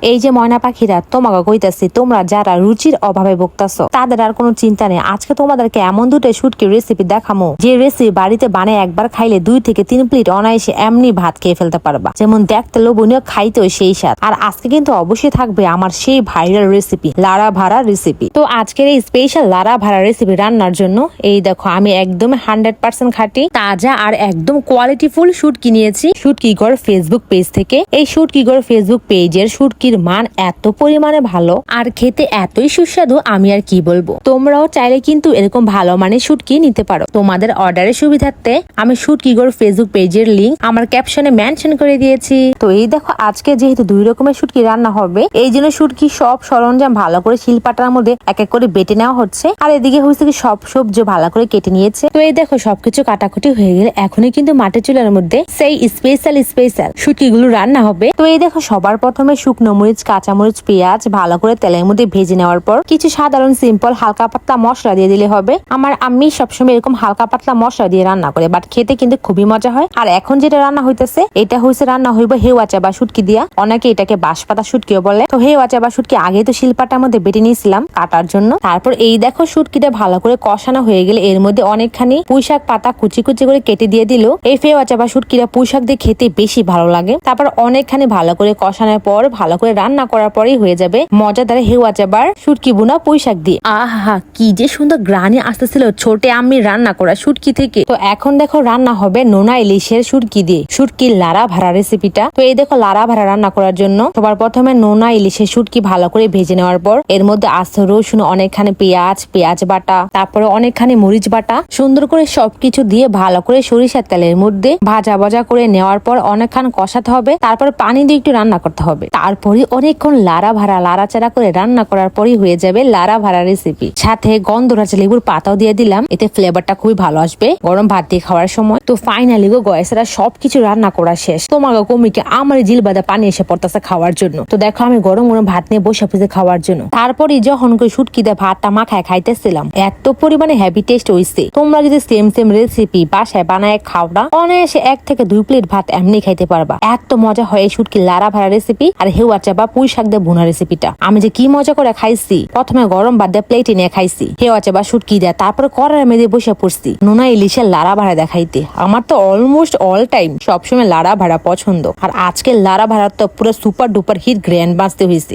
এই যে ময়না পাখিরা তোমাকে কইতাছি, তোমরা যারা রুচির অভাবে ভুগতাছো তাদের আর কোনো চিন্তা নেই। আজকে তোমাদেরকে এমন দুটো শুটকি রেসিপি দেখামো যে রেসিপি বাড়িতে বানায় একবার খাইলে 2 থেকে 3 প্লেট অনায়াসে এমনি ভাত খেয়ে ফেলতে পারবা। যেমন দেখতে লোভনীয়, খাইতেও সেই স্বাদ। আর আজকে কিন্তু অবশ্যই থাকবে আমার সেই ভাইরাল রেসিপি লারা ভাড়া রেসিপি। তো আজকের এই স্পেশাল লারা ভাড়া রেসিপি রান্নার জন্য এই দেখো আমি একদম 100% খাঁটি তাজা আর একদম কোয়ালিটিফুল শুটকি নিয়েছি শুটকিগড় ফেসবুক পেজ থেকে। এই শুটকিগড় ফেসবুক পেজের শুটকি মান এত পরিমাণে ভালো আর খেতে এতই সুস্বাদু, আমি আর কি বলবো। তোমরাও চাইলে কিন্তু এরকম ভালো মানের শুটকি নিতে পারো। তোমাদের অর্ডারের সুবিধার্থে আমি শুটকিগড় ফেসবুক পেজের লিংক আমার ক্যাপশনে মেনশন করে দিয়েছি। তো এই দেখো আজকে যেহেতু 2 রকমের শুটকি রান্না হবে, এই জন্য শুটকি সব সরঞ্জাম ভালো করে শিলপাটার মধ্যে এক এক করে বেটে নেওয়া হচ্ছে। আর এদিকে হচ্ছে কি সব সবজি ভালো করে কেটে নিয়েছে। তো এই দেখো সবকিছু কাটাকুটি হয়ে গেলে এখনই কিন্তু মাটির চুলার মধ্যে সেই স্পেশাল শুটকিগুলো রান্না হবে। তো এই দেখো সবার প্রথমে শুকনো মরিচ, কাঁচামরিচ, পেঁয়াজ ভালো করে তেলের মধ্যে ভেজে নেওয়ার পর কিছু সাধারণ সিম্পল হালকা পাতলা মশলা দিয়ে দিলে হবে। আমার আম্মি সবসময় এরকম হালকা পাতলা মশলা দিয়ে রান্না করে, বাট খেতে কিন্তু খুবই মজা হয়। আর এখন যেটা রান্না হইতেছে এটা হচ্ছে রান্না হইব হেওয়া চাবা শুটকি দিয়া। অনেকে এটাকে বাঁশপাতা শুটকিও বলে। তো হেওয়া চাবা শুটকি আগে তো শিলপাটার মধ্যে বেটে নিয়েছিলাম কাটার জন্য। তারপর এই দেখো শুটকিটা ভালো করে কষানো হয়ে গেলে এর মধ্যে অনেকখানি পুঁইশাক পাতা কুচি কুচি করে কেটে দিয়ে দিল। এই হেওয়া চাবা শুটকিটা পুঁইশাক দিয়ে খেতে বেশি ভালো লাগে। তারপর অনেকখানি ভালো করে কষানোর পর ভালো করে রান্না করার পরেই হয়ে যাবে মজাদার হেওয়া চাবার শুটকি বুনা পুঁইশাক দিয়ে। আহা কি যে সুন্দর গ্রানি আসতেছিল ছোটে আমি রান্না করা শুটকি থেকে। তো এখন দেখো রান্না হবে নোনা ইলিশের শুটকি দিয়ে শুটকির লারা ভাড়া রেসিপিটা। তো এই দেখো লারা ভাড়া রান্না করার জন্য সবার প্রথমে নোনা ইলিশের শুটকি ভালো করে ভেজে নেওয়ার পর এর মধ্যে আস্ত রসুন, অনেকখানি পেঁয়াজ বাটা, তারপরে অনেকখানি মরিচ বাটা সুন্দর করে সবকিছু দিয়ে ভালো করে সরিষার তেলের মধ্যে ভাজা করে নেওয়ার পর অনেকক্ষণ কষাতে হবে। তারপর পানি দিয়ে একটু রান্না করতে হবে। তারপরে অনেকক্ষণ লাড়াচাড়া করে রান্না করার পরই হয়ে যাবে লারা ভাড়া রেসিপি। সাথে গন্ধরাজ লেবুর পাতাও দিয়ে দিলাম, এতে ফ্লেভারটা খুবই ভালো আসবে গরম ভাত দিয়ে খাওয়ার সময়। তো ফাইনালি গো গয়েসরা সবকিছু রান্না করা শেষ। তোমাকে কমিকে আমার জিল বাদা পানি এসে পড়তেছে খাওয়ার জন্য। তো দেখো আমি গরম ভাত নিয়ে বসে খাওয়ার জন্য। তারপরে যখন শুটকি দিয়ে ভাতটা মাখায় খাইতেছিলাম, এত পরিমাণে হ্যাপি টেস্ট হইছে। তোমরা যদি সেম রেসিপি বাসায় বানায় খাও না, অনায়াসে 1 থেকে 2 প্লেট ভাত এমনি খাইতে পারবা। এত মজা হয় এই শুটকি লারা ভাড়া রেসিপি আর হেওয়া চাবা পুঁইশাক দিয়ে ভুনা রেসিপিটা। আমি যে কি মজা করে খাইছি, প্রথমে গরম ভাত দিয়ে প্লেটে নিয়ে খাইছি হেওয়া চাবা শুটকি দিয়ে, তারপরে কড়াইয়ের মেঝে বসে পড়ছি নোনা ইলিশের লারা ভাড়া দেখাইতে। আমার তো অলমোস্ট অল টাইম সবসময় লারা ভাড়া পছন্দ। আর আজকে লারা ভাড়া তো পুরো সুপার ডুপার হিট গ্র্যান্ড বাঁচতে হয়েছে।